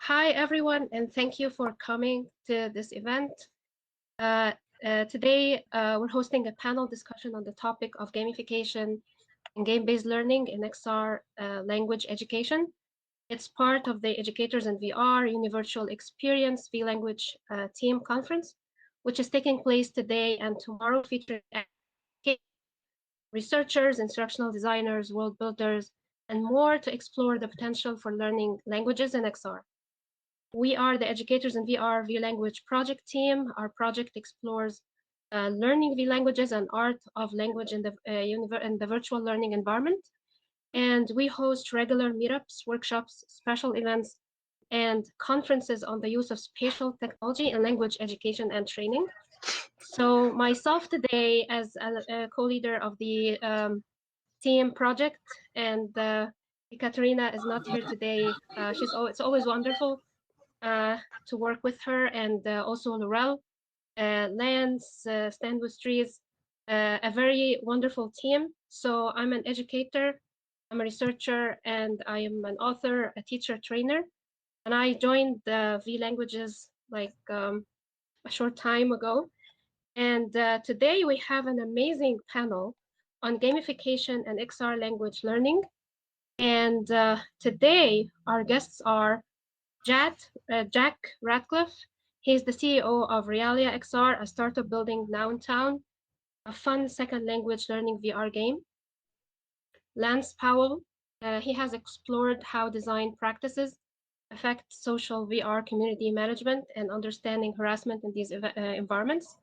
Hi, everyone, and thank you for coming to this event. Today, we're hosting a panel discussion on the topic of gamification and game-based learning in XR language education. It's part of the Educators in VR Universal Experience V-Language Team Conference, which is taking place today and tomorrow, featuring researchers, instructional designers, world builders, and more to explore the potential for learning languages in XR. We are the Educators in VR V-Language project team. Our project explores learning V-languages and art of language in the virtual learning environment. And we host regular meetups, workshops, special events, and conferences on the use of spatial technology in language education and training. So myself today as a co-leader of the team project, and Katerina is not here today. It's always wonderful to work with her, and also Laurel, Lance, Stand with Trees, a very wonderful team. So I'm an educator, I'm a researcher, and I am an author, a teacher trainer. And I joined the V Languages like a short time ago. And today we have an amazing panel on gamification and XR language learning. And today our guests are Jack Ratcliffe. He's the CEO of realiaXR, a startup building Noun Town, a fun second language learning VR game. Lance Powell, he has explored how design practices affect social VR community management and understanding harassment in these environments.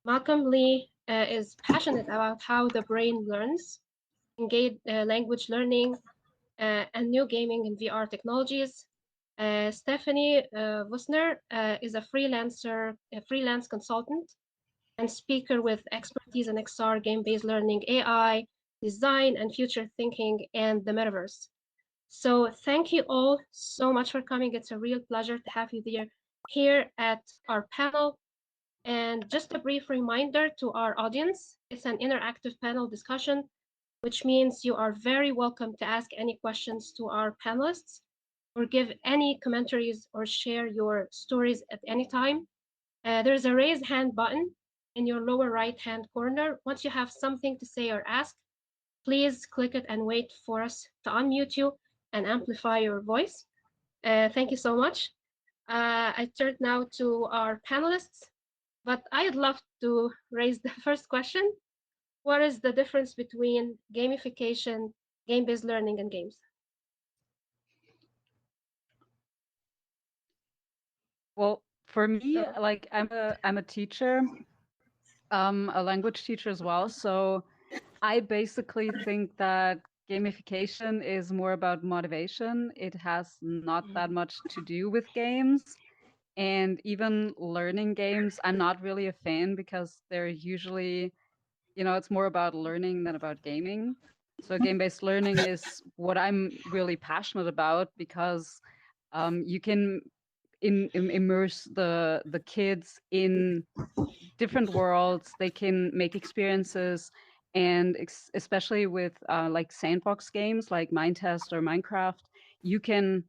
Malcolm Lee is passionate about how the brain learns, engage language learning, and new gaming and VR technologies. Stephanie Wussner is a freelance consultant and speaker with expertise in XR, game-based learning, AI, design, and future thinking, and the metaverse. So thank you all so much for coming. It's a real pleasure to have you here at our panel. And just a brief reminder to our audience, it's an interactive panel discussion, which means you are very welcome to ask any questions to our panelists or give any commentaries or share your stories at any time. There's a raise hand button in your lower right-hand corner. Once you have something to say or ask, please click it and wait for us to unmute you and amplify your voice. Thank you so much. I turn now to our panelists, but I'd love to raise the first question. What is the difference between gamification, game-based learning, and games? Well, for me, like I'm a teacher, a language teacher as well. So I basically think that gamification is more about motivation. It has not that much to do with games. And even learning games, I'm not really a fan because they're usually, it's more about learning than about gaming. So game-based learning is what I'm really passionate about because you can immerse the kids in different worlds. They can make experiences, and especially with like sandbox games like Minetest or Minecraft, you can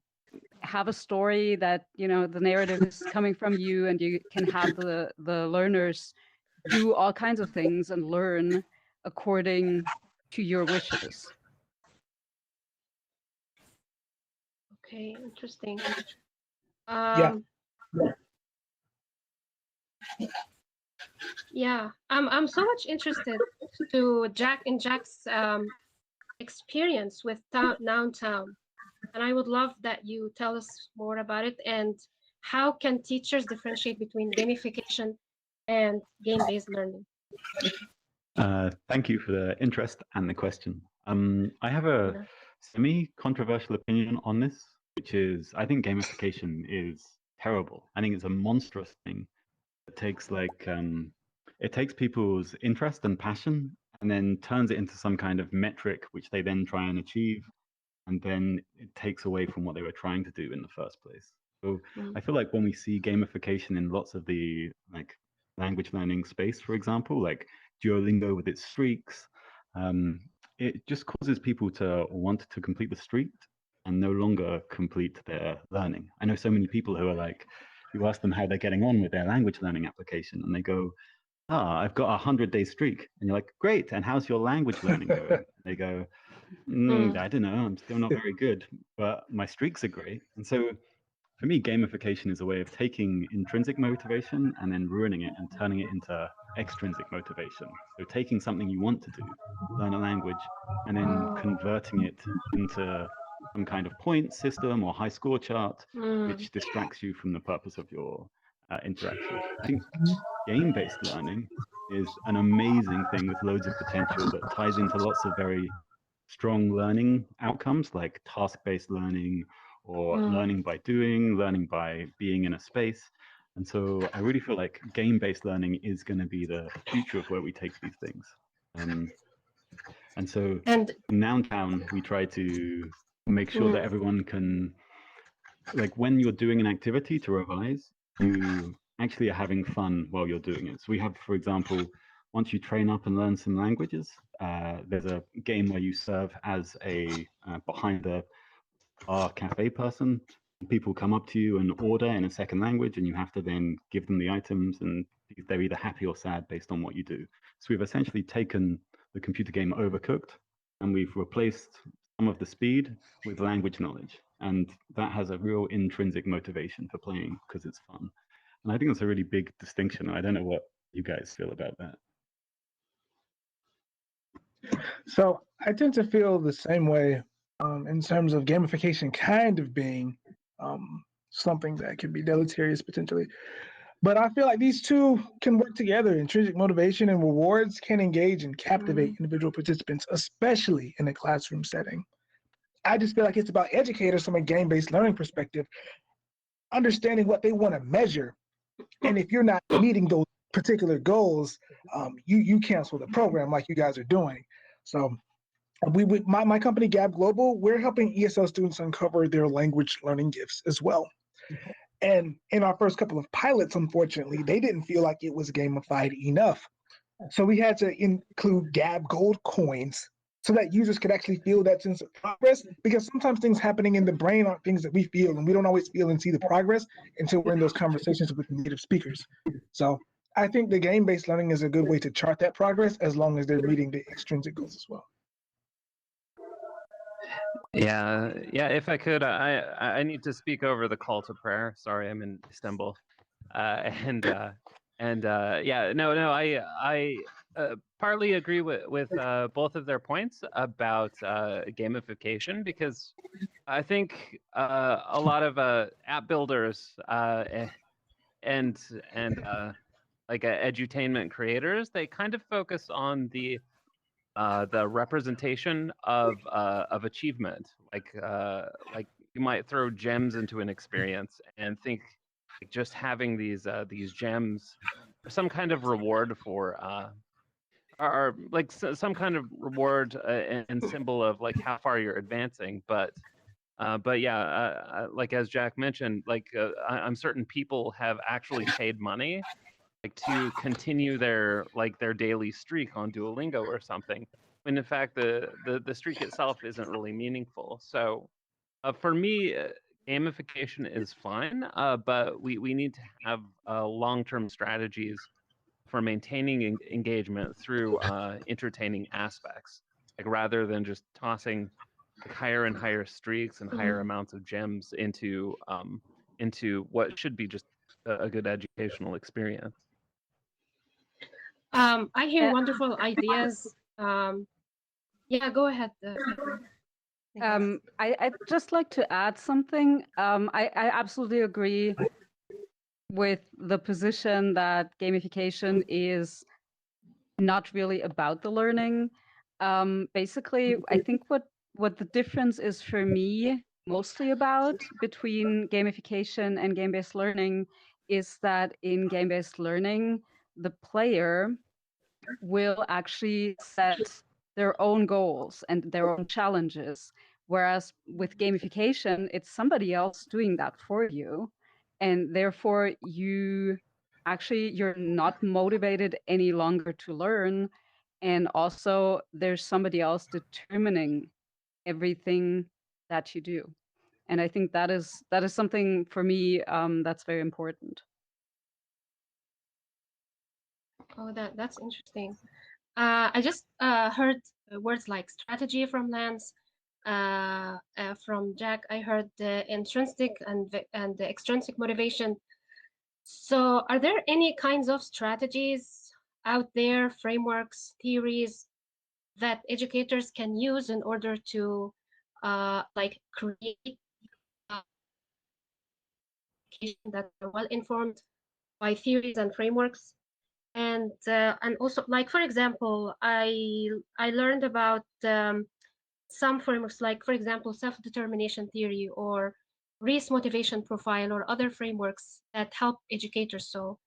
have a story that the narrative is coming from you, and you can have the learners do all kinds of things and learn according to your wishes. Okay, interesting. Yeah, I'm so much interested in Jack's experience with Noun Town, and I would love that you tell us more about it and how can teachers differentiate between gamification and game-based learning? Thank you for the interest and the question. I have a semi-controversial opinion on this, which is I think gamification is terrible. I think it's a monstrous thing. It takes it takes people's interest and passion and then turns it into some kind of metric which they then try and achieve, and then it takes away from what they were trying to do in the first place. So I feel like when we see gamification in lots of the language learning space, for example, like Duolingo with its streaks, it just causes people to want to complete the streak and no longer complete their learning. I know so many people who are like, you ask them how they're getting on with their language learning application, and they go, I've got a 100-day streak. And you're like, great, and how's your language learning going? And they go, I don't know, I'm still not very good, but my streaks are great. And so for me, gamification is a way of taking intrinsic motivation and then ruining it and turning it into extrinsic motivation. So taking something you want to do, learn a language, and then converting it into some kind of point system or high score chart, which distracts you from the purpose of your interaction. I think game-based learning is an amazing thing with loads of potential that ties into lots of very strong learning outcomes like task-based learning or learning by doing, learning by being in a space. And so I really feel like game-based learning is going to be the future of where we take these things. And so in Noun Town, we try to make sure that everyone can, like when you're doing an activity to revise, you actually are having fun while you're doing it. So we have, for example, once you train up and learn some languages, there's a game where you serve as a behind the bar cafe person. People come up to you and order in a second language, and you have to then give them the items, and they're either happy or sad based on what you do. So we've essentially taken the computer game Overcooked, and we've replaced some of the speed with language knowledge. And that has a real intrinsic motivation for playing because it's fun. And I think that's a really big distinction. I don't know what you guys feel about that. So I tend to feel the same way in terms of gamification kind of being something that can be deleterious potentially. But I feel like these two can work together. Intrinsic motivation and rewards can engage and captivate individual participants, especially in a classroom setting. I just feel like it's about educators from a game-based learning perspective, understanding what they want to measure. And if you're not meeting those particular goals, you cancel the program like you guys are doing. So my company, Gab Global, we're helping ESL students uncover their language learning gifts as well. And in our first couple of pilots, unfortunately, they didn't feel like it was gamified enough. So we had to include Gab Gold coins so that users could actually feel that sense of progress, because sometimes things happening in the brain aren't things that we feel, and we don't always feel and see the progress until we're in those conversations with native speakers. So I think the game-based learning is a good way to chart that progress as long as they're meeting the extrinsic goals as well. Yeah. If I could, I need to speak over the call to prayer. Sorry, I'm in Istanbul, I partly agree with both of their points about gamification, because I think a lot of app builders and like edutainment creators, they kind of focus on the representation of achievement, like you might throw gems into an experience and think like just having these gems are some kind of reward for are like some kind of reward and symbol of like how far you're advancing. But yeah, like as Jack mentioned, like I'm certain people have actually paid money like to continue their daily streak on Duolingo or something, when in fact the streak itself isn't really meaningful. So for me, gamification is fine, but we need to have long-term strategies for maintaining engagement through entertaining aspects, like rather than just tossing like higher and higher streaks and higher amounts of gems into what should be just a good educational experience. I hear wonderful ideas. Yeah, go ahead. I'd just like to add something. I absolutely agree with the position that gamification is not really about the learning. Basically, I think what the difference is for me mostly about between gamification and game-based learning is that in game-based learning, the player will actually set their own goals and their own challenges. Whereas with gamification, it's somebody else doing that for you. And therefore, you're not motivated any longer to learn. And also, there's somebody else determining everything that you do. And I think that is something for me that's very important. Oh, that's interesting. I just heard words like strategy from Lance. From Jack, I heard the intrinsic and the extrinsic motivation. So, are there any kinds of strategies out there, frameworks, theories that educators can use in order to like create education that are well informed by theories and frameworks? And also, like for example, I learned about some frameworks, like for example, self-determination theory or race motivation profile or other frameworks that help educators. So,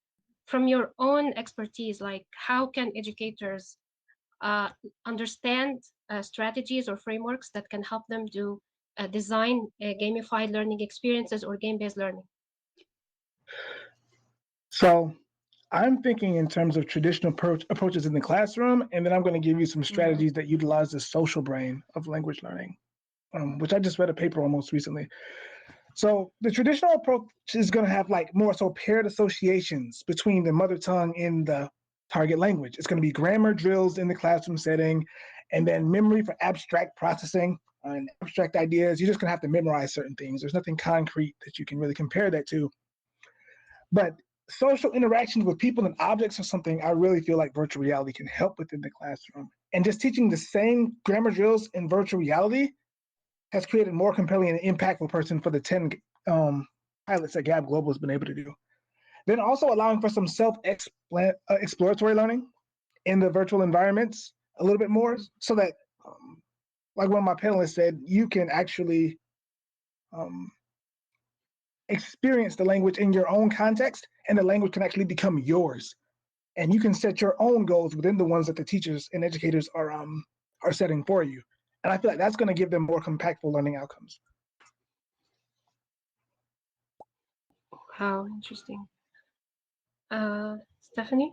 from your own expertise, like how can educators uh, understand strategies or frameworks that can help them do design gamified learning experiences or game-based learning? So I'm thinking in terms of traditional approaches in the classroom, and then I'm going to give you some strategies that utilize the social brain of language learning, which I just read a paper on most recently. So the traditional approach is going to have like more so paired associations between the mother tongue and the target language. It's going to be grammar drills in the classroom setting, and then memory for abstract processing and abstract ideas. You're just going to have to memorize certain things. There's nothing concrete that you can really compare that to. But social interactions with people and objects are something I really feel like virtual reality can help within the classroom. And just teaching the same grammar drills in virtual reality has created more compelling and impactful person for the 10 pilots that Gab Global has been able to do. Then also allowing for some self-exploratory learning in the virtual environments a little bit more, so that, like one of my panelists said, you can actually experience the language in your own context, and the language can actually become yours. And you can set your own goals within the ones that the teachers and educators are setting for you. And I feel like that's going to give them more impactful learning outcomes. How interesting. Stephanie?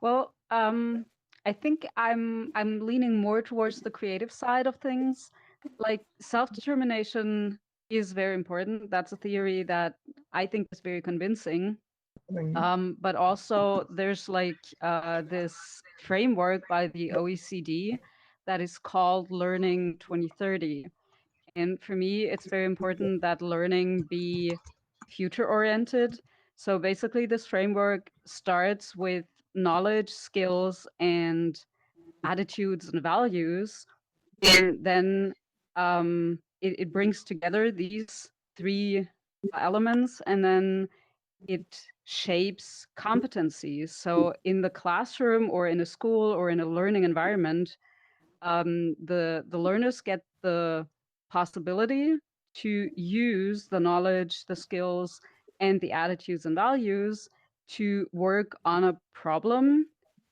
Well, I think I'm leaning more towards the creative side of things. Like self-determination is very important. That's a theory that I think is very convincing. But also there's like this framework by the OECD that is called Learning 2030. And for me, it's very important that learning be future oriented. So basically, this framework starts with knowledge, skills, and attitudes and values. And then it brings together these three elements, and then it shapes competencies. So in the classroom or in a school or in a learning environment, the learners get the possibility to use the knowledge, the skills, and the attitudes and values to work on a problem.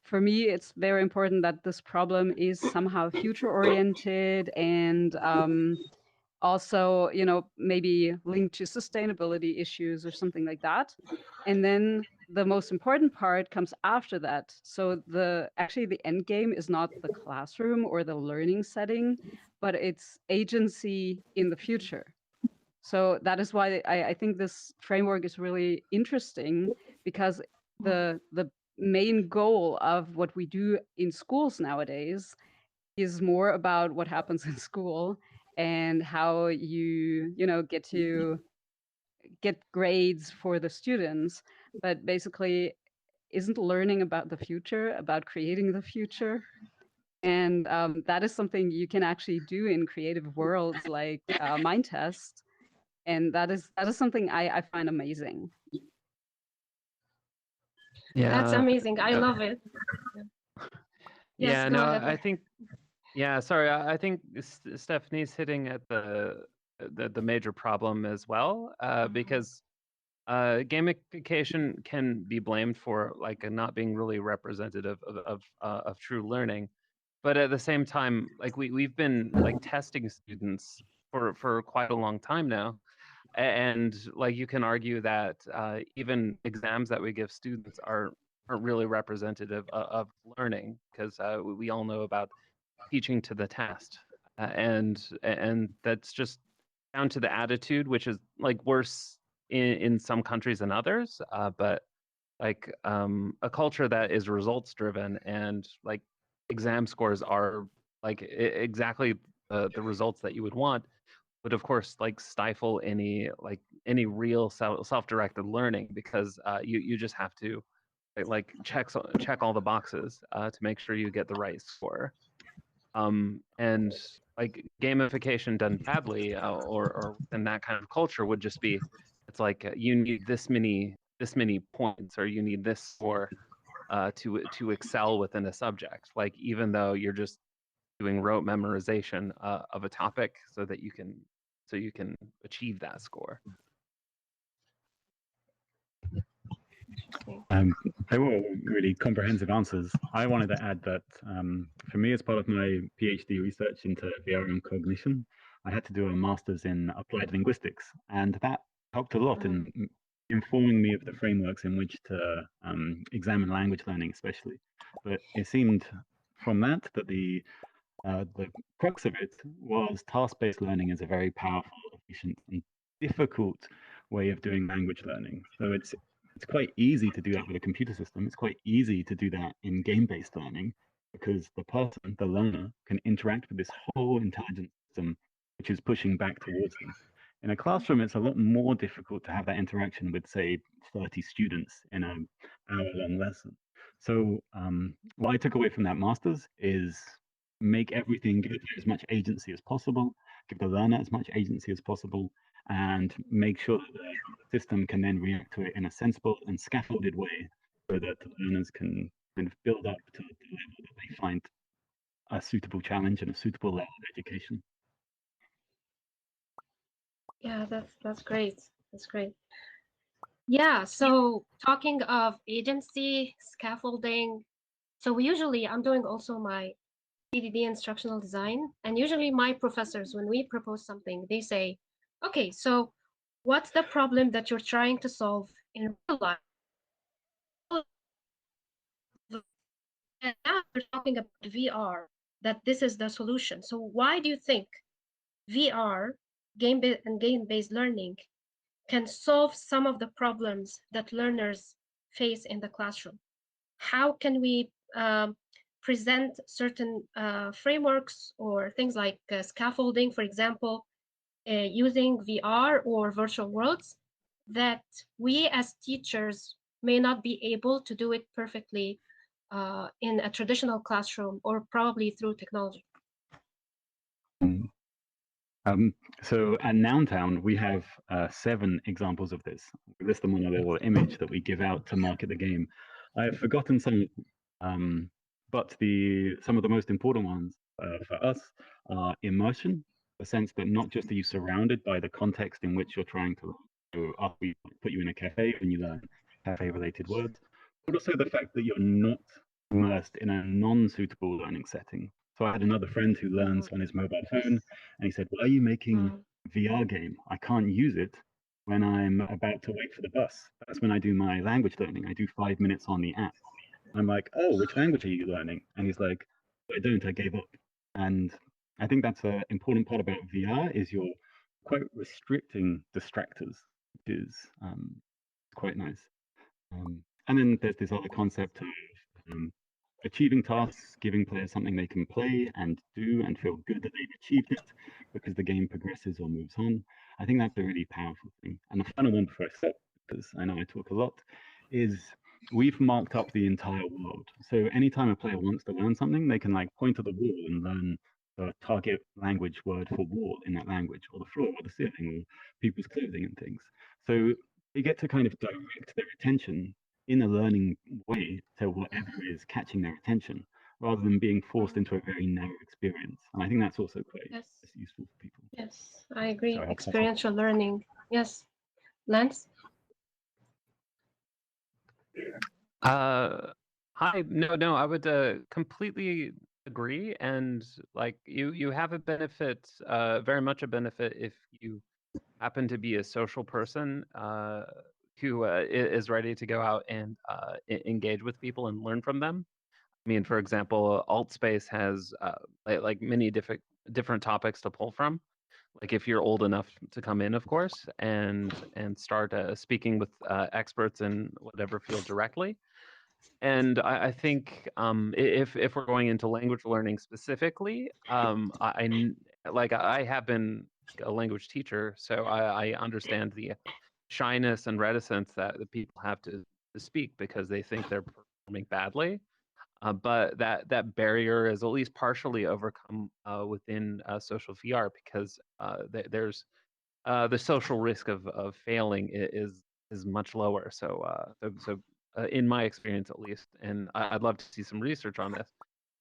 For me, it's very important that this problem is somehow future oriented and also, maybe linked to sustainability issues or something like that. And then the most important part comes after that. So actually the end game is not the classroom or the learning setting, but it's agency in the future. So that is why I think this framework is really interesting, because the main goal of what we do in schools nowadays is more about what happens in school and how you get grades for the students, but basically isn't learning about the future, about creating the future. And that is something you can actually do in creative worlds like Mind Test. And that is something I find amazing. That's amazing. I love it. Yes, Yeah, go no, ahead. I think, yeah, sorry, I think Stephanie's hitting at the major problem as well, because gamification can be blamed for like not being really representative of true learning, but at the same time, like we've been like testing students for quite a long time now, and like you can argue that even exams that we give students aren't really representative of learning, because we all know about teaching to the test. and that's just down to the attitude, which is like worse in some countries than others. But like a culture that is results driven and like exam scores are like exactly the results that you would want, would of course like stifle any real self-directed learning, because you just have to like check all the boxes to make sure you get the right score. And like gamification done badly, or in that kind of culture, would just be, it's like you need this many points, or you need this score to excel within a subject. Like even though you're just doing rote memorization of a topic so that you can achieve that score. They were really comprehensive answers. I wanted to add that for me, as part of my PhD research into VR and cognition, I had to do a master's in applied linguistics, and that helped a lot in informing me of the frameworks in which to examine language learning, especially. But it seemed from that the crux of it was task-based learning is a very powerful, efficient, and difficult way of doing language learning. So it's quite easy to do that with a computer system. It's quite easy to do that in game-based learning, because the person, the learner, can interact with this whole intelligent system which is pushing back towards them. In a classroom, it's a lot more difficult to have that interaction with, say, 30 students in an hour-long lesson. So what I took away from that master's is make everything, give it as much agency as possible, give the learner as much agency as possible, and make sure that the system can then react to it in a sensible and scaffolded way, so that the learners can kind of build up to the level that they find a suitable challenge and a suitable level of education. Yeah, that's great. That's great. Yeah, so talking of agency, scaffolding, so I'm doing also my PDD instructional design, and usually my professors, when we propose something, they say, okay, so what's the problem that you're trying to solve in real life? And now we're talking about VR, that this is the solution. So why do you think VR, game-based learning, can solve some of the problems that learners face in the classroom? How can we present certain frameworks or things like scaffolding, for example, using VR or virtual worlds, that we as teachers may not be able to do it perfectly in a traditional classroom, or probably through technology? So at Noun Town, we have 7 examples of this. We list them on a little image that we give out to market the game. I have forgotten some, but some of the most important ones for us are immersion, the sense that not just are you surrounded by the context in which you're trying to learn. So we put you in a cafe and you learn cafe-related words, but also the fact that you're not immersed in a non-suitable learning setting. So I had another friend who learns on his mobile phone, and he said, "Why are you making a VR game? I can't use it when I'm about to wait for the bus. That's when I do my language learning. I do 5 minutes on the app." I'm like, "Oh, which language are you learning?" And he's like, "I don't, I gave up." And I think that's an important part about VR, is you're quite restricting distractors, which is quite nice. And then there's this other concept of achieving tasks, giving players something they can play and do and feel good that they've achieved it because the game progresses or moves on. I think that's a really powerful thing. And the final one before I stop, because I know I talk a lot, is we've marked up the entire world. So anytime a player wants to learn something, they can like point to the wall and learn the target language word for wall in that language, or the floor, or the ceiling, or people's clothing and things. So you get to kind of direct their attention in a learning way to whatever is catching their attention, rather than being forced into a very narrow experience. And I think that's also quite useful for people. Yes, I agree. So Experiential learning. Yes. Lance? Hi. No, I would completely agree. And like you have a benefit, very much a benefit, if you happen to be a social person who is ready to go out and engage with people and learn from them. I mean, for example, AltSpace has like many different different topics to pull from. Like if you're old enough to come in, of course, and start speaking with experts in whatever field directly. And I think if we're going into language learning specifically, like I have been a language teacher, so I understand the shyness and reticence that the people have to speak because they think they're performing badly. But that barrier is at least partially overcome within social VR because there's the social risk of failing is much lower. So in my experience at least, and I'd love to see some research on this.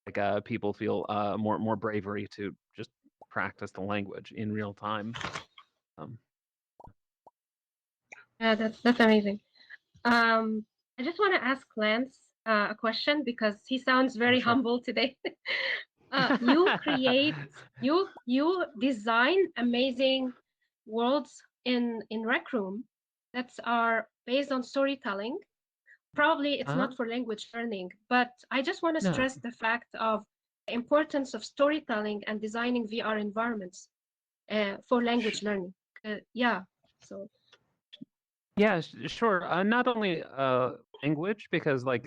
Like people feel more bravery to just practice the language in real time. Um, Yeah, that's amazing. I just want to ask Lance a question because he sounds very sure. humble today. You create, you design amazing worlds in Rec Room that are based on storytelling. Probably it's Uh-huh. not for language learning, but I just want to No. stress the fact of the importance of storytelling and designing VR environments for language learning. Yeah, so. Yeah, sure. Not only language, because like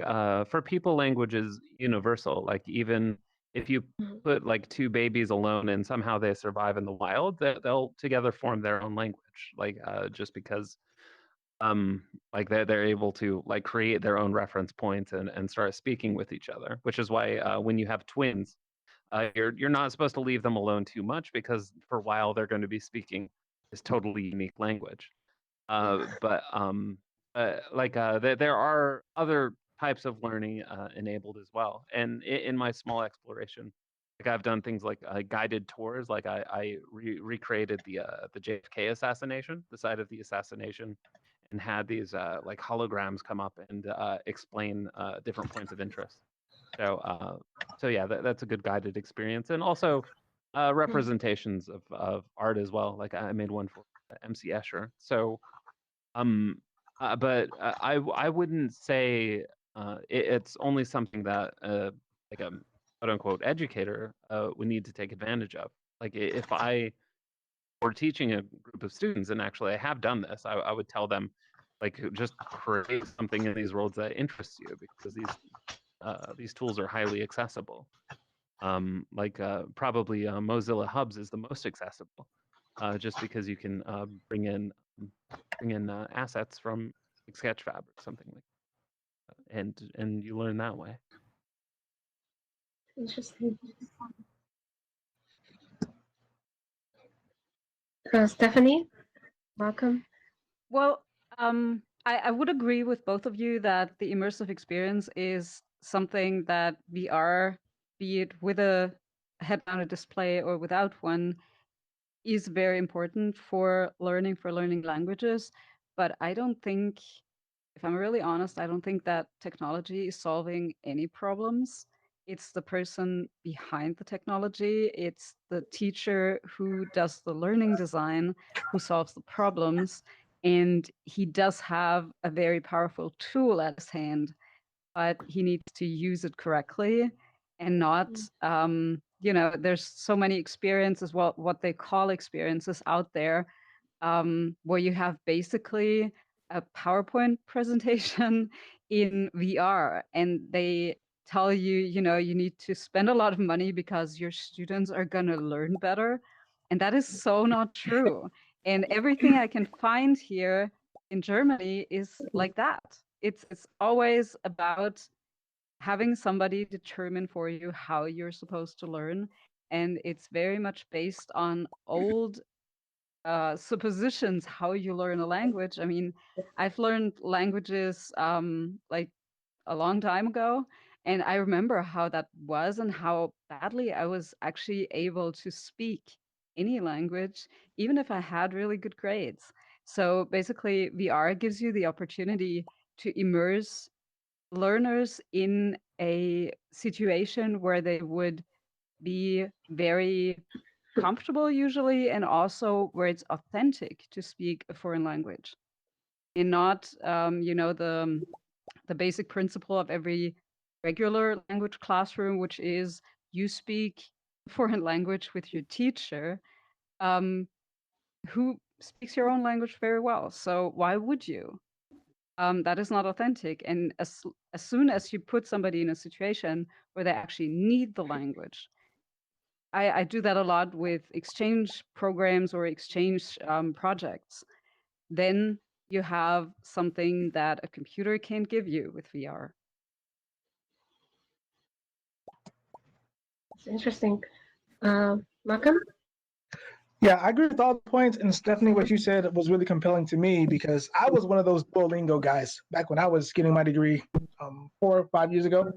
for people, language is universal. Like even if you Mhm. put like two babies alone and somehow they survive in the wild, they'll together form their own language. Like just because like they're able to like create their own reference points and start speaking with each other. Which is why when you have twins, you're not supposed to leave them alone too much because for a while they're going to be speaking this totally unique language. But there are other types of learning enabled as well. And in my small exploration, like I've done things like guided tours. Like I recreated the JFK assassination, the site of the assassination, and had these like holograms come up and explain different points of interest. So yeah, that's a good guided experience, and also representations of art as well. Like I made one for MC Escher. So um, but I wouldn't say it's only something that like a quote unquote educator would need to take advantage of. Like if I were teaching a group of students, and actually I have done this, I would tell them like just create something in these worlds that interests you because these tools are highly accessible. Probably Mozilla Hubs is the most accessible, just because you can bring in assets from like Sketchfab or something like that, and you learn that way. Interesting. Stephanie, welcome. Well, I would agree with both of you that the immersive experience is something that VR, be it with a head-mounted display or without one, is very important for learning languages. But I don't think, if I'm really honest, I don't think that technology is solving any problems. It's the person behind the technology. It's the teacher who does the learning design, who solves the problems. And he does have a very powerful tool at his hand, but he needs to use it correctly and not, there's so many experiences, what they call experiences out there, where you have basically a PowerPoint presentation in VR, and they tell you, you need to spend a lot of money because your students are going to learn better. And that is so not true. And everything I can find here in Germany is like that. It's always about having somebody determine for you how you're supposed to learn. And it's very much based on old suppositions how you learn a language. I mean, I've learned languages like a long time ago, and I remember how that was and how badly I was actually able to speak any language, even if I had really good grades. So basically, VR gives you the opportunity to immerse learners in a situation where they would be very comfortable usually, and also where it's authentic to speak a foreign language and not the basic principle of every regular language classroom, which is you speak foreign language with your teacher, who speaks your own language very well. So why would you? That is not authentic. And as soon as you put somebody in a situation where they actually need the language, I do that a lot with exchange programs or exchange projects. Then you have something that a computer can't give you with VR. It's interesting. Malcolm? Yeah, I agree with all the points, and Stephanie, what you said was really compelling to me because I was one of those Duolingo guys back when I was getting my degree 4 or 5 years ago.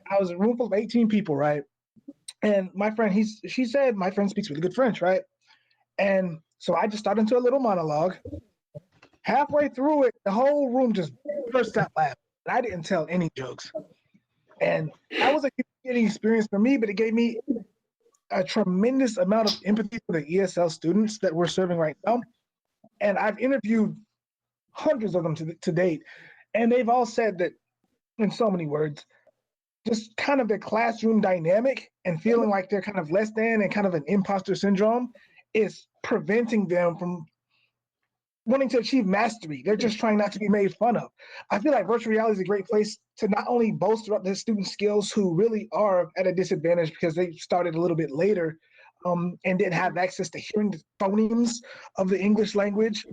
I was in a room full of 18 people, right? And my friend, she said my friend speaks really good French, right? And so I just started into a little monologue. Halfway through it, the whole room just burst out laughing. I didn't tell any jokes, and that was a getting experience for me. But it gave me a tremendous amount of empathy for the ESL students that we're serving right now. And I've interviewed hundreds of them to date, and they've all said that in so many words, just kind of the classroom dynamic and feeling like they're kind of less than and kind of an imposter syndrome is preventing them from wanting to achieve mastery. They're just trying not to be made fun of. I feel like virtual reality is a great place to not only bolster up the student skills who really are at a disadvantage because they started a little bit later and didn't have access to hearing the phonemes of the English language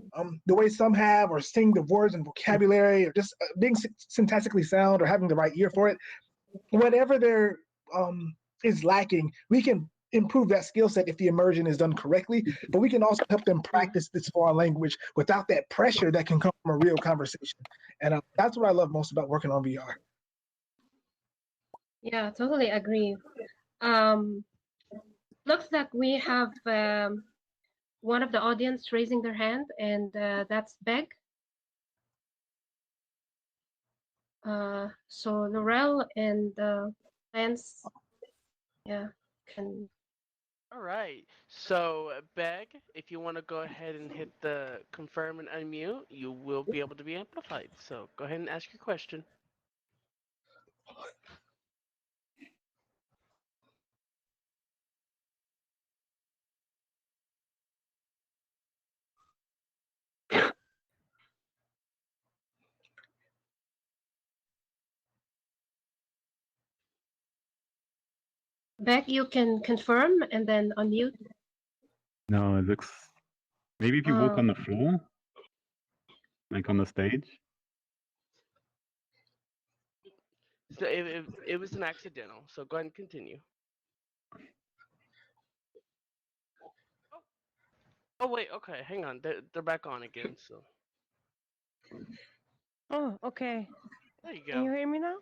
the way some have, or seeing the words and vocabulary, or just being syntactically sound or having the right ear for it. Whatever there is lacking, we can improve that skill set if the immersion is done correctly, but we can also help them practice this foreign language without that pressure that can come from a real conversation. And that's what I love most about working on VR. Yeah, totally agree. Looks like we have one of the audience raising their hand, and that's Beg. So Laurel and Lance, yeah, can. All right. So, Beg, if you want to go ahead and hit the confirm and unmute, you will be able to be amplified. So, go ahead and ask your question. Beg, you can confirm and then unmute. No, it looks. Maybe if you walk on the floor, like on the stage. So, it was an accidental. So, go ahead and continue. Oh, wait. Okay. Hang on. They're back on again. So, Oh, okay. there you Can you go. hear me now?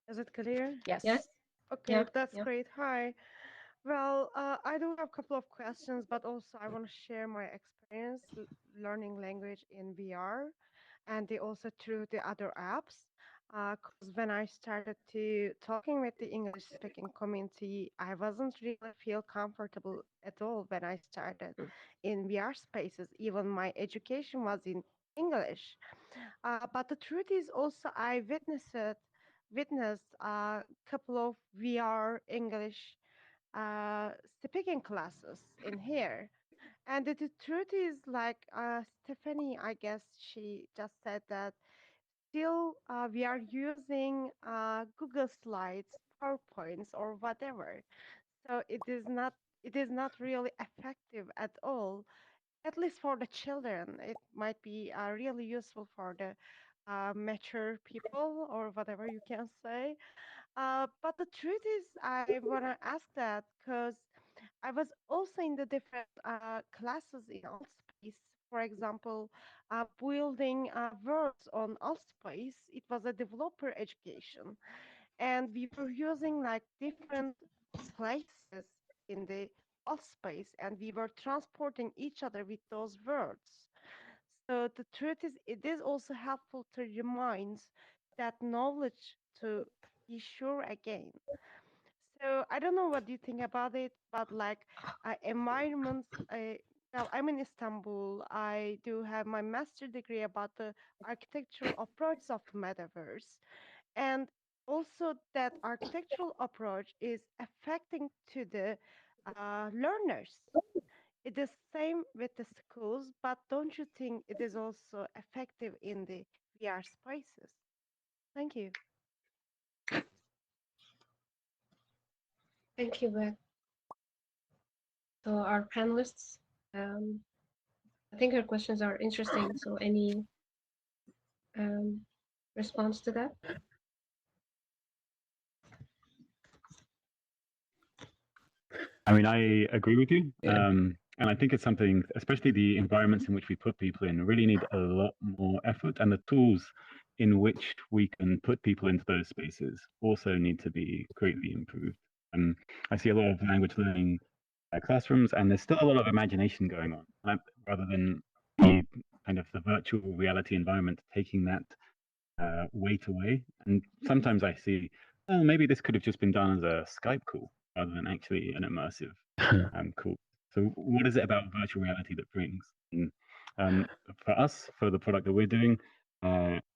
Is it clear? Yes. Yes. Okay, Yeah. that's Yeah. great. Hi. Well, I do have a couple of questions, but also I want to share my experience learning language in VR, and also through the other apps. Because when I started to talking with the English speaking community, I wasn't really feel comfortable at all when I started in VR spaces. Even my education was in English. But the truth is also I witnessed a couple of VR English speaking classes in here. And the truth is, like Stephanie, I guess she just said that still we are using Google Slides, PowerPoints, or whatever. So it is not really effective at all. At least for the children, it might be really useful for the mature people or whatever you can say. But the truth is, I want to ask that because I was also in the different classes in Altspace. For example, building words on Altspace, it was a developer education. And we were using like different places in the Altspace, and we were transporting each other with those words. So the truth is, it is also helpful to remind that knowledge to be sure again. So I don't know what you think about it, but like environments. Well, I'm in Istanbul. I do have my master degree about the architectural approach of metaverse, and also that architectural approach is affecting to the learners. It is same with the schools, but don't you think it is also effective in the VR spaces? Thank you. Thank you, Beth. So our panelists, I think her questions are interesting. So any response to that? I mean, I agree with you. Yeah. And I think it's something, especially the environments in which we put people in, really need a lot more effort. And the tools in which we can put people into those spaces also need to be greatly improved. I see a lot of language learning classrooms, and there's still a lot of imagination going on, rather than the kind of the virtual reality environment taking that weight away. And sometimes I see, oh, maybe this could have just been done as a Skype call rather than actually an immersive call. So what is it about virtual reality that brings? And, for us, for the product that we're doing,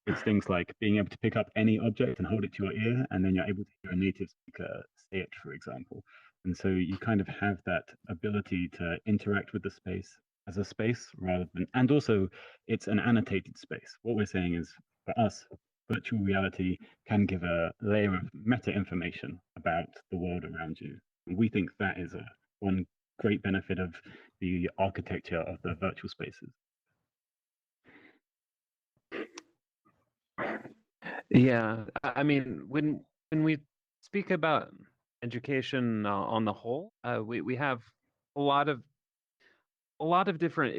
it's things like being able to pick up any object and hold it to your ear, and then you're able to hear a native speaker say it, for example. And so you kind of have that ability to interact with the space as a space rather than, and also it's an annotated space. What we're saying is, for us, virtual reality can give a layer of meta information about the world around you. And we think that is one great benefit of the architecture of the virtual spaces. Yeah, I mean, when we speak about education on the whole, we have a lot of different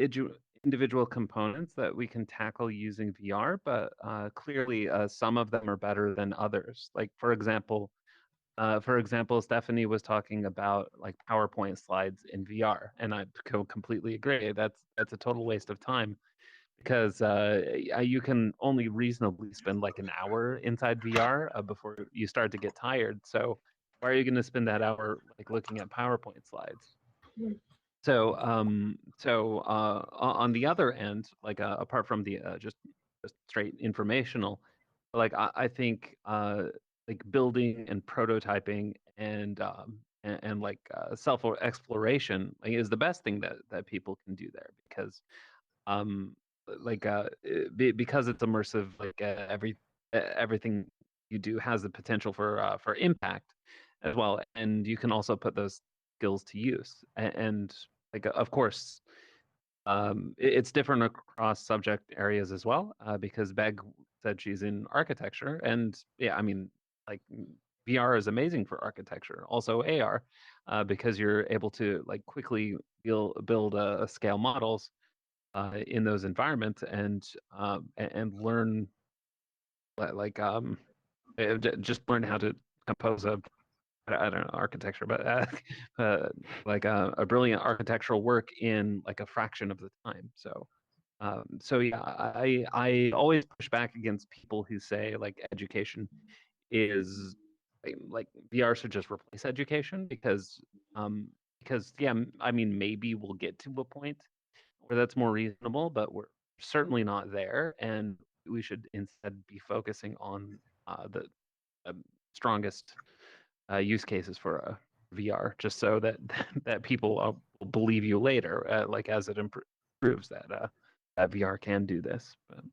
individual components that we can tackle using VR, but clearly some of them are better than others. Like for example, Stephanie was talking about like PowerPoint slides in VR, and I completely agree. That's a total waste of time because you can only reasonably spend like an hour inside VR before you start to get tired. So why are you going to spend that hour like looking at PowerPoint slides? Mm. So on the other end, like apart from the just straight informational, like I think like building and prototyping and like self exploration like, is the best thing that people can do there because um like because it's immersive like everything you do has the potential for impact as well, and you can also put those skills to use and like of course it's different across subject areas as well because Beg said she's in architecture, and yeah, I mean like VR is amazing for architecture, also AR because you're able to like quickly build scale models in those environments and learn like just learn how to compose I don't know architecture, but like a brilliant architectural work in like a fraction of the time. So yeah, I always push back against people who say like education is like VR should just replace education because yeah, I mean maybe we'll get to a point where that's more reasonable, but we're certainly not there, and we should instead be focusing on the strongest use cases for VR, just so that that people will believe you later, like as it improves that VR can do this. But...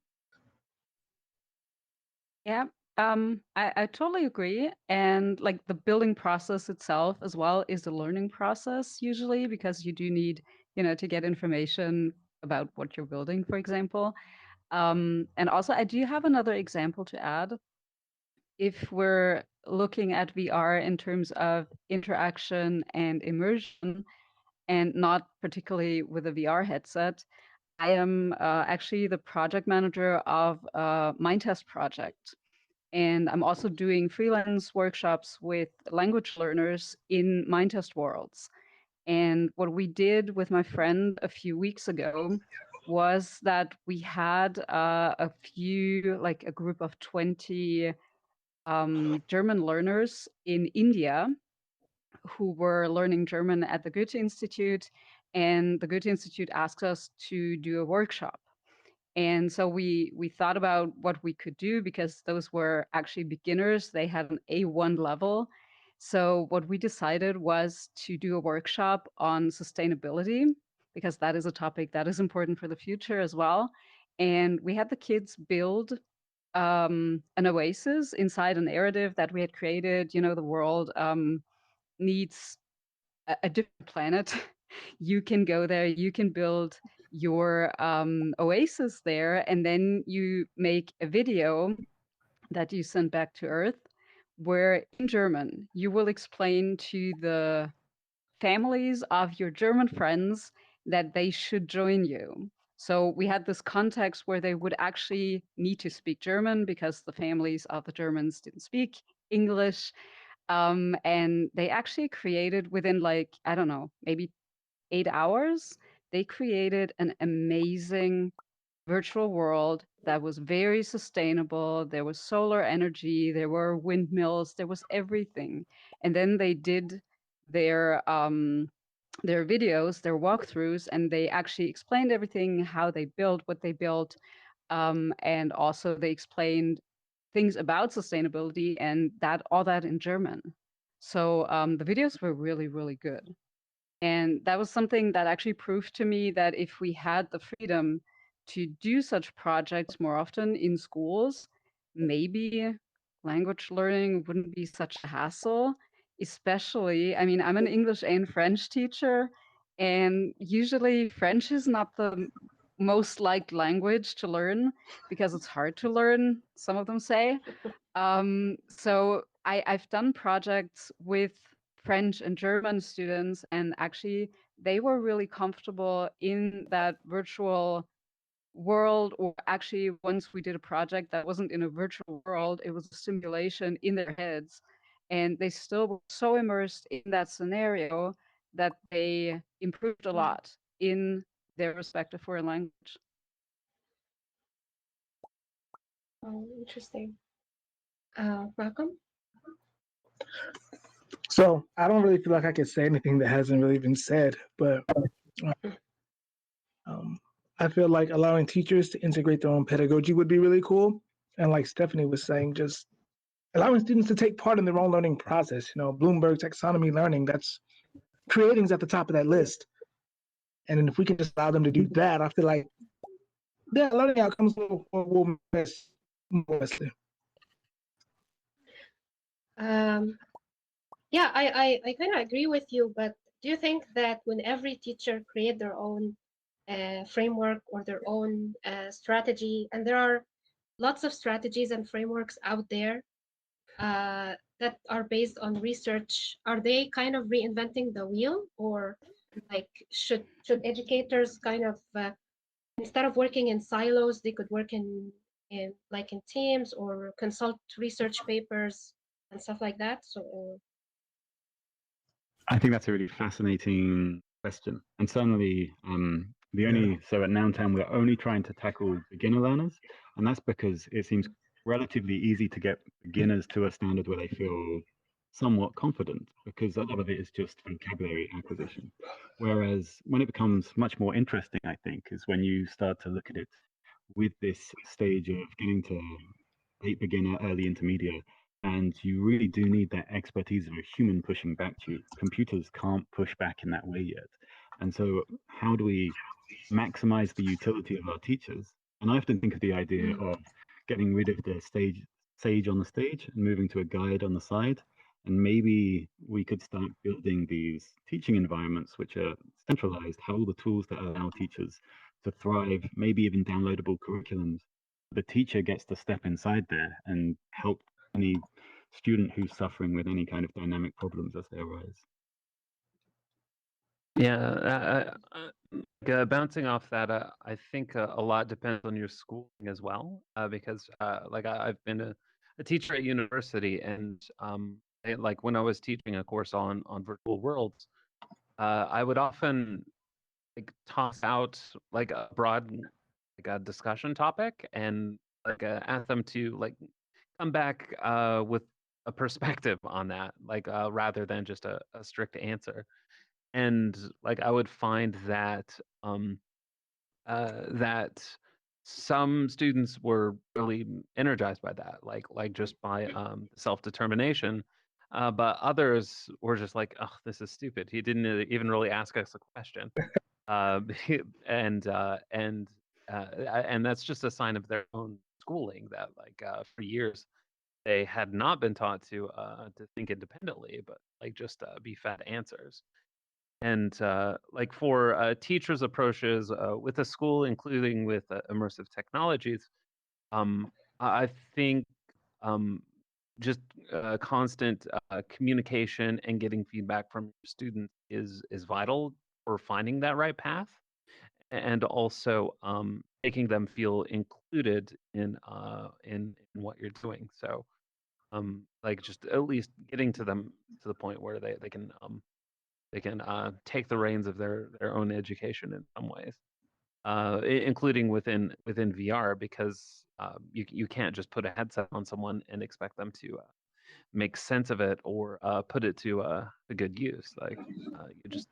Yeah, I totally agree. And like the building process itself as well is a learning process usually because you do need, to get information about what you're building, for example. And also, I do have another example to add. If we're looking at VR in terms of interaction and immersion, and not particularly with a VR headset, I am actually the project manager of a mind test project. And I'm also doing freelance workshops with language learners in mind test worlds. And what we did with my friend a few weeks ago was that we had like a group of 20 German learners in India who were learning German at the Goethe Institute. And the Goethe Institute asked us to do a workshop. And so we thought about what we could do because those were actually beginners. They had an A1 level. So what we decided was to do a workshop on sustainability because that is a topic that is important for the future as well. And we had the kids build an oasis inside a narrative that we had created. You know, the world needs a different planet. You can go there, you can build your oasis there, and then you make a video that you send back to Earth, where in German you will explain to the families of your German friends that they should join you. So we had this context where they would actually need to speak German because the families of the Germans didn't speak English. And they actually created within like, I don't know, maybe 8 hours, they created an amazing virtual world that was very sustainable. There was solar energy, there were windmills, there was everything. And then they did their videos, their walkthroughs, and they actually explained everything, how they built, what they built, and also they explained things about sustainability and that all that in German. So the videos were really, really good. And that was something that actually proved to me that if we had the freedom to do such projects more often in schools, maybe language learning wouldn't be such a hassle. Especially, I mean, I'm an English and French teacher, and usually French is not the most liked language to learn because it's hard to learn, some of them say. So I've done projects with French and German students, and actually they were really comfortable in that virtual world. Or actually, once we did a project that wasn't in a virtual world, it was a simulation in their heads, and they still were so immersed in that scenario that they improved a lot in their respective foreign language. Oh, interesting. Malcolm? So I don't really feel like I can say anything that hasn't really been said, but um, I feel like allowing teachers to integrate their own pedagogy would be really cool. And like Stephanie was saying, just allowing students to take part in their own learning process. You know, Bloomberg taxonomy learning, that's creating's at the top of that list. And then if we can just allow them to do that, I feel like their learning outcomes will miss mostly. Yeah, I kind of agree with you, but do you think that when every teacher create their own framework or their own strategy, and there are lots of strategies and frameworks out there that are based on research, are they kind of reinventing the wheel, or like should educators kind of instead of working in silos, they could work in like in teams or consult research papers and stuff like that? So I think that's a really fascinating question. And certainly, so at Noun Town, we're only trying to tackle beginner learners. And that's because it seems relatively easy to get beginners to a standard where they feel somewhat confident, because a lot of it is just vocabulary acquisition. Whereas when it becomes much more interesting, I think, is when you start to look at it with this stage of getting to late beginner, early intermediate, and you really do need that expertise of a human pushing back to you. Computers can't push back in that way yet. And so how do we maximize the utility of our teachers? And I often think of the idea of getting rid of the sage on the stage and moving to a guide on the side. And maybe we could start building these teaching environments which are centralized, have all the tools that allow teachers to thrive, maybe even downloadable curriculums. The teacher gets to step inside there and help any student who's suffering with any kind of dynamic problems as they arise. Yeah, bouncing off that, I think a lot depends on your schooling as well, because I've been a teacher at university, and like when I was teaching a course on virtual worlds, I would often like toss out like a broad like a discussion topic and like ask them to like come back with a perspective on that, like rather than just a strict answer. And like I would find that that some students were really energized by that, like just by self-determination. But others were just like, "Oh, this is stupid. He didn't even really ask us a question," uh, and uh, and and that's just a sign of their own schooling that, like, for years they had not been taught to think independently, but like just be fed answers. And like for teachers' approaches with the school, including with immersive technologies, I think um, just constant communication and getting feedback from your students is vital for finding that right path, and also making them feel included in what you're doing. So like just at least getting to them to the point where they can take the reins of their own education in some ways, including within VR, because you can't just put a headset on someone and expect them to make sense of it or put it to a good use. Like you just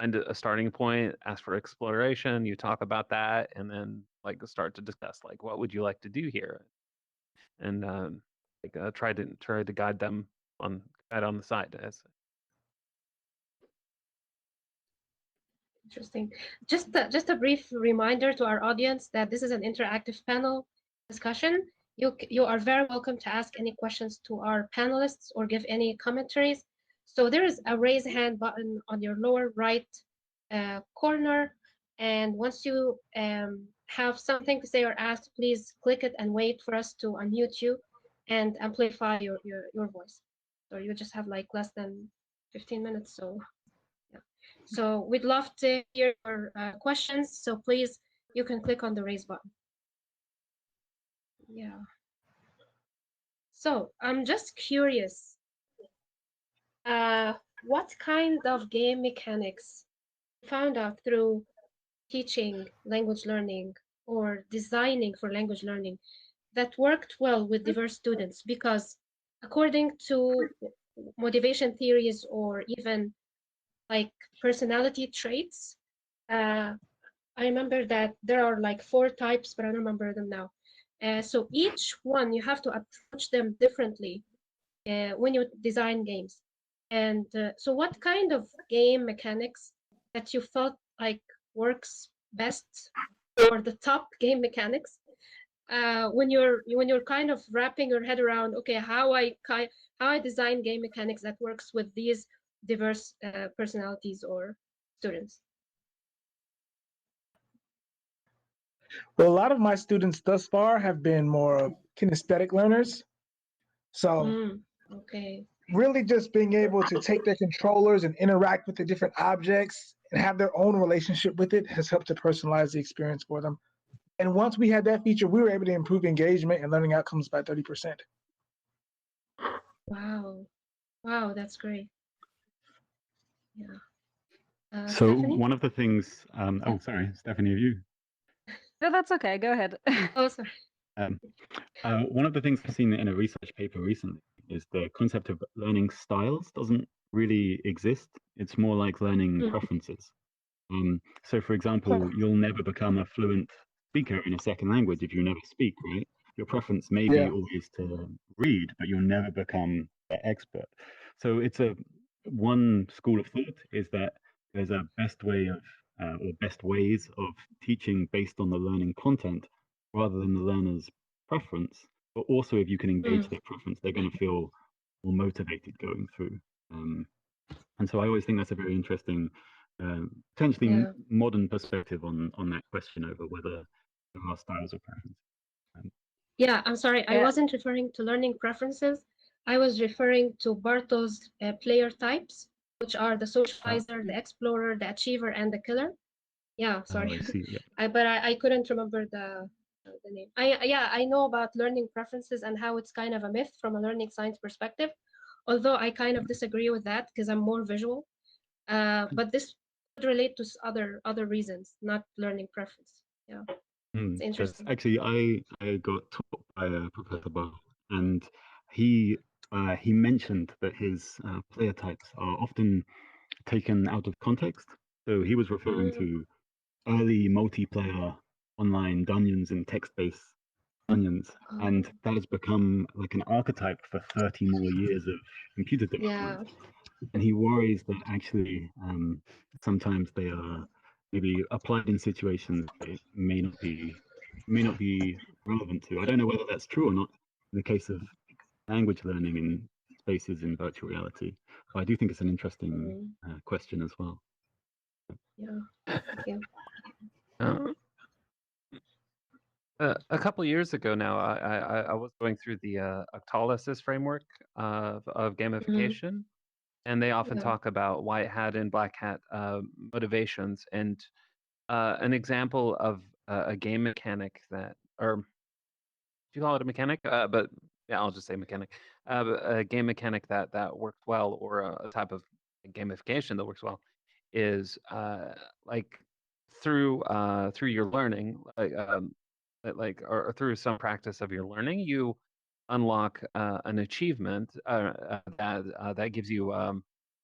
find a starting point, ask for exploration, you talk about that, and then like start to discuss like what would you like to do here, and like try to guide them on guide on the side as Interesting. Just a brief reminder to our audience that this is an interactive panel discussion. You are very welcome to ask any questions to our panelists or give any commentaries. So there is a raise hand button on your lower right corner, and once you have something to say or ask, please click it and wait for us to unmute you and amplify your voice. So you just have like less than 15 minutes, so yeah. So we'd love to hear your questions. So please, you can click on the raise button. Yeah. So I'm just curious, what kind of game mechanics you found out through teaching language learning or designing for language learning that worked well with diverse students? Because according to motivation theories or even like personality traits, I remember that there are like 4 types, but I don't remember them now. So each one you have to approach them differently when you design games. And so what kind of game mechanics that you felt like works best, or the top game mechanics when you're kind of wrapping your head around, okay, how I design game mechanics that works with these diverse personalities or students? Well, a lot of my students thus far have been more kinesthetic learners. So Okay. really just being able to take their controllers and interact with the different objects and have their own relationship with it has helped to personalize the experience for them. And once we had that feature, we were able to improve engagement and learning outcomes by 30%. Wow. Wow, that's great. Yeah. So Stephanie? one of the things, oh, sorry, Stephanie, have you? No, that's okay. Go ahead. Oh, sorry. One of the things I've seen in a research paper recently is the concept of learning styles doesn't really exist. It's more like learning preferences. So, for example, you'll never become a fluent speaker in a second language if you never speak, right? Your preference may be always to read, but you'll never become an expert. So, it's one school of thought is that there's a best way of or best ways of teaching based on the learning content rather than the learner's preference. But also, if you can engage their preference, they're going to feel more motivated going through. And so I always think that's a very interesting, potentially modern perspective on that question over whether there are styles or preferences. Yeah, I'm sorry. I wasn't referring to learning preferences. I was referring to Bartol's player types, which are the socializer, the explorer, the achiever, and the killer. Yeah, sorry. I see. Yeah. But I couldn't remember the name. I know about learning preferences and how it's kind of a myth from a learning science perspective, although I kind of disagree with that because I'm more visual. But this could relate to other reasons, not learning preference. Yeah, it's interesting. Actually, I got taught by Professor Powell, and he mentioned that his player types are often taken out of context. So he was referring to early multiplayer online dungeons and text-based dungeons, and that has become like an archetype for 30 more years of computer development. And he worries that actually sometimes they are maybe applied in situations that it may not be relevant to. I don't know whether that's true or not in the case of language learning in spaces in virtual reality, but I do think it's an interesting question as well. Yeah, thank you. A couple years ago now, I was going through the Octalysis framework of gamification, and they often talk about white hat and black hat motivations. And an example of a game mechanic that, or do you call it a mechanic? But yeah, I'll just say mechanic. A game mechanic that works well, or a type of gamification that works well, is like through your learning, or through some practice of your learning, you unlock an achievement that gives you an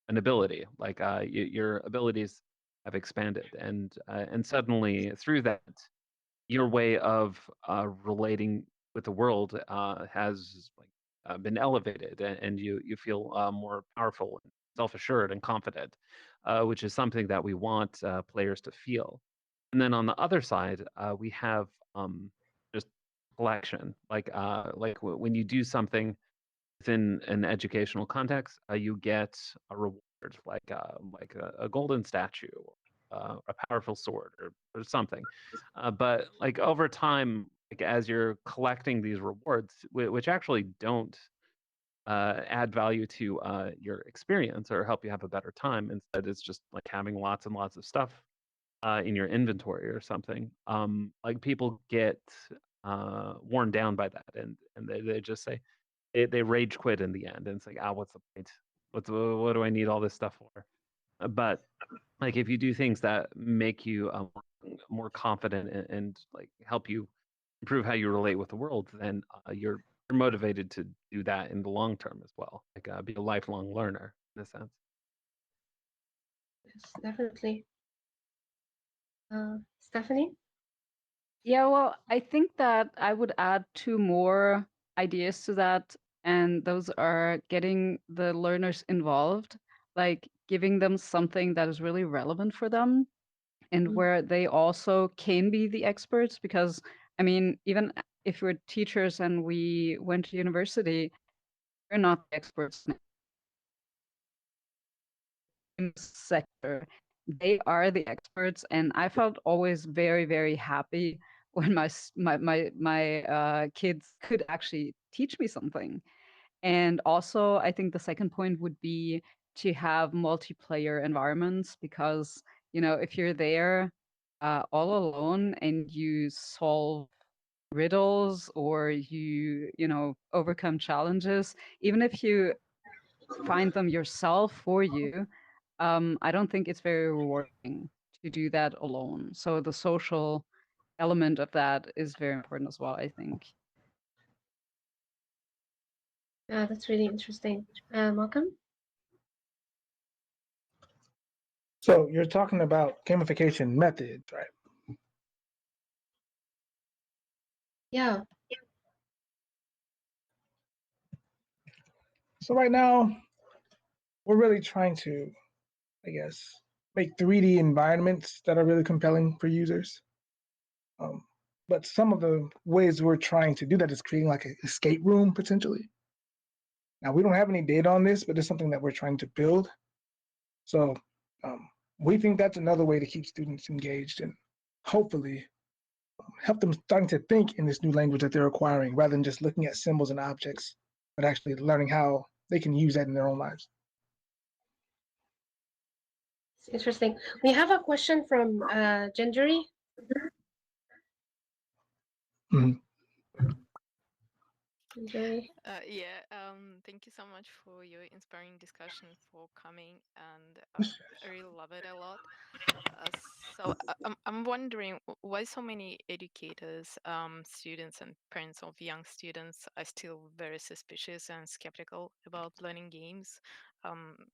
ability. Like your abilities have expanded, and suddenly through that, your way of relating with the world has been elevated, and you feel more powerful, and self-assured, and confident, which is something that we want players to feel. And then on the other side, we have just collection, when you do something within an educational context, you get a reward, like a golden statue, a powerful sword, or something. But like over time, like as you're collecting these rewards, which actually don't add value to your experience or help you have a better time. Instead, it's just like having lots and lots of stuff in your inventory or something. Like people get worn down by that, and they just say they rage quit in the end, and it's like, what's the point? What do I need all this stuff for? But like if you do things that make you more confident, and like help you improve how you relate with the world, then you're motivated to do that in the long term as well. Like be a lifelong learner in a sense. Yes, definitely. Stephanie? Yeah, well, I think that I would add two more ideas to that, and those are getting the learners involved, like giving them something that is really relevant for them, and where they also can be the experts. Because, I mean, even if we're teachers and we went to university, we're not the experts in the sector. They are the experts, and I felt always very, very happy when my kids could actually teach me something. And also, I think the second point would be to have multiplayer environments, because if you're there all alone and you solve riddles, or you overcome challenges, even if you find them yourself for you, I don't think it's very rewarding to do that alone. So the social element of that is very important as well, I think. Yeah, that's really interesting. Malcolm? So you're talking about gamification methods, right? Yeah. So right now, we're really trying to, I guess, make 3D environments that are really compelling for users. But some of the ways we're trying to do that is creating like an escape room potentially. Now, we don't have any data on this, but it's something that we're trying to build. So we think that's another way to keep students engaged and hopefully help them starting to think in this new language that they're acquiring, rather than just looking at symbols and objects, but actually learning how they can use that in their own lives. It's interesting. We have a question from Gendry. Mhm. Gendry. Thank you so much for your inspiring discussion, for coming, and I really love it a lot. I'm wondering why so many educators, students, and parents of young students are still very suspicious and skeptical about learning games.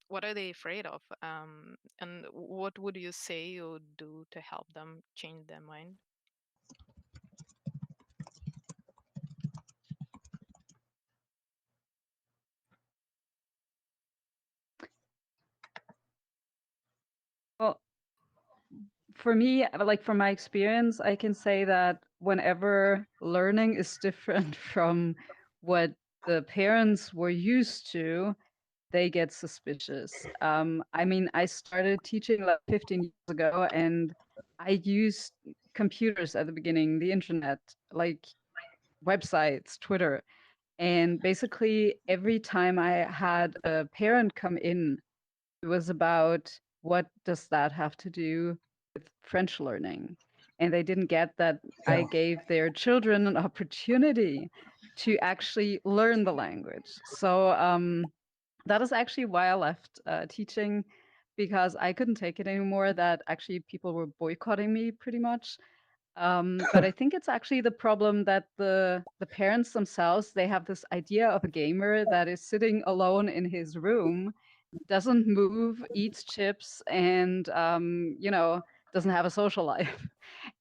What are they afraid of? And what would you say or do to help them change their mind? for me, like from my experience, I can say that whenever learning is different from what the parents were used to, they get suspicious. I mean, I started teaching like 15 years ago, and I used computers at the beginning, the internet, like websites, Twitter. And basically, every time I had a parent come in, it was about what does that have to do with French learning? And they didn't get that I Yeah. gave their children an opportunity to actually learn the language. So that is actually why I left teaching, because I couldn't take it anymore that actually people were boycotting me pretty much. But I think it's actually the problem that the parents themselves, they have this idea of a gamer that is sitting alone in his room, doesn't move, eats chips, and doesn't have a social life.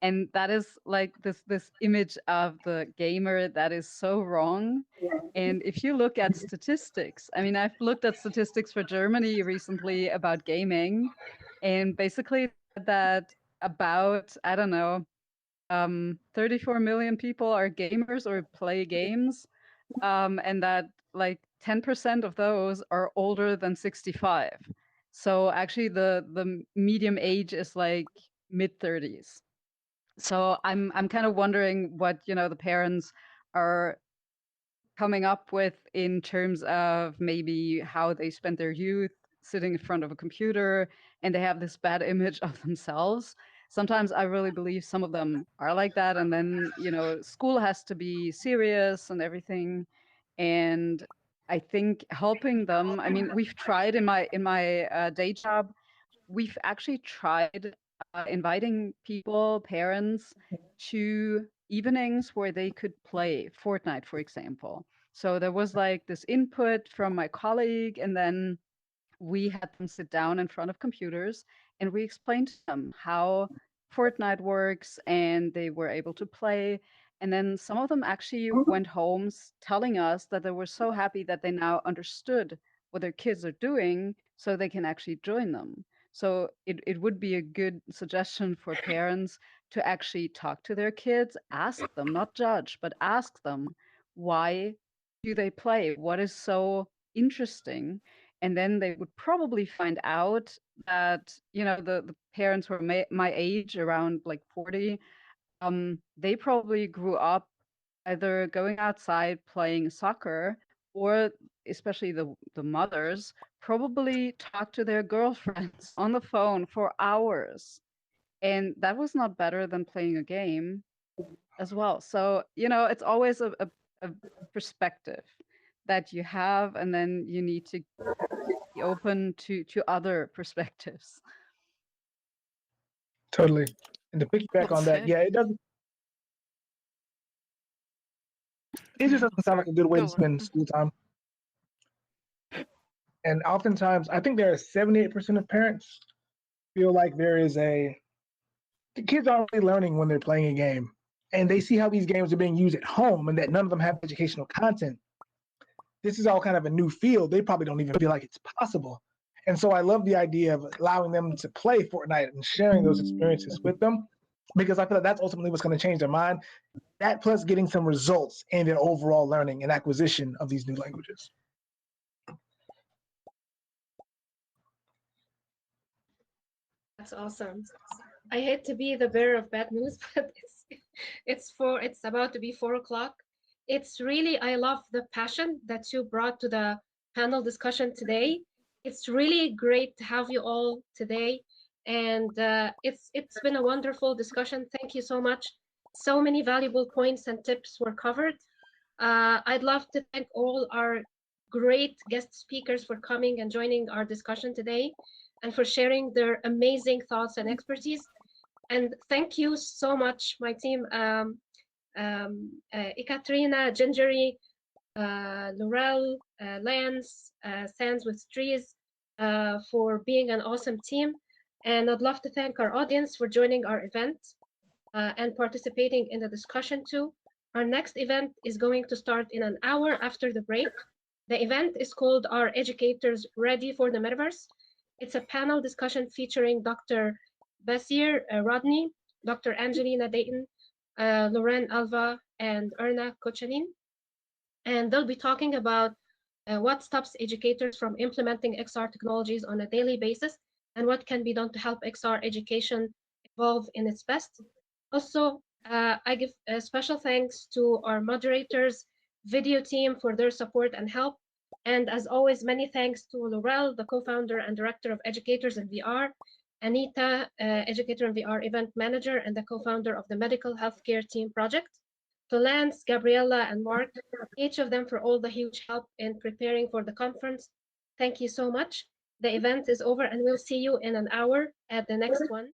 And that is like this image of the gamer that is so wrong. And if you look at statistics, I mean, I've looked at statistics for Germany recently about gaming, and basically that about, I don't know, 34 million people are gamers or play games, and that like 10% of those are older than 65. So actually, the medium age is like mid 30s. So I'm kind of wondering what the parents are coming up with in terms of maybe how they spent their youth sitting in front of a computer, and they have this bad image of themselves. Sometimes I really believe some of them are like that, and then school has to be serious and everything. And I think helping them, I mean, we've tried in my day job, we've actually tried inviting people, parents, to evenings where they could play Fortnite, for example. So there was like this input from my colleague, and then we had them sit down in front of computers, and we explained to them how Fortnite works, and they were able to play. And then some of them actually went home telling us that they were so happy that they now understood what their kids are doing, so they can actually join them. So it would be a good suggestion for parents to actually talk to their kids, ask them, not judge, but ask them, why do they play? What is so interesting? And then they would probably find out that the parents were my age, around like 40. They probably grew up either going outside playing soccer, or especially the mothers probably talked to their girlfriends on the phone for hours, and that was not better than playing a game as well. So it's always a perspective that you have, and then you need to be open to other perspectives. Totally. And to piggyback Well on that, said. yeah, it just doesn't sound like a good way to Go on. spend school time. And oftentimes, I think there are 78% of parents feel like the kids aren't really learning when they're playing a game. And they see how these games are being used at home, and that none of them have educational content. This is all kind of a new field. They probably don't even feel like it's possible. And so I love the idea of allowing them to play Fortnite and sharing those experiences with them, because I feel like that's ultimately what's going to change their mind. That plus getting some results in their overall learning and acquisition of these new languages. That's awesome. I hate to be the bearer of bad news, but it's about to be 4 o'clock. It's really, I love the passion that you brought to the panel discussion today. It's really great to have you all today, and it's been a wonderful discussion. Thank you so much. So many valuable points and tips were covered. I'd love to thank all our great guest speakers for coming and joining our discussion today, and for sharing their amazing thoughts and expertise. And thank you so much, my team, Ekaterina, Gingery, Laurel, Lance, Sands with Trees, for being an awesome team. And I'd love to thank our audience for joining our event and participating in the discussion too. Our next event is going to start in an hour after the break. The event is called Are Educators Ready for the Metaverse? It's a panel discussion featuring Dr. Basir Rodney, Dr. Angelina Dayton, Lauren Alva, and Erna Kochanin. And they'll be talking about what stops educators from implementing XR technologies on a daily basis and what can be done to help XR education evolve in its best. Also, I give special thanks to our moderators, video team for their support and help. And as always, many thanks to Laurel, the co-founder and director of Educators in VR, Anita, Educator in VR event manager and the co-founder of the Medical Healthcare Team project, to Lance, Gabriella, and Mark, each of them for all the huge help in preparing for the conference. Thank you so much. The event is over and we'll see you in an hour at the next one.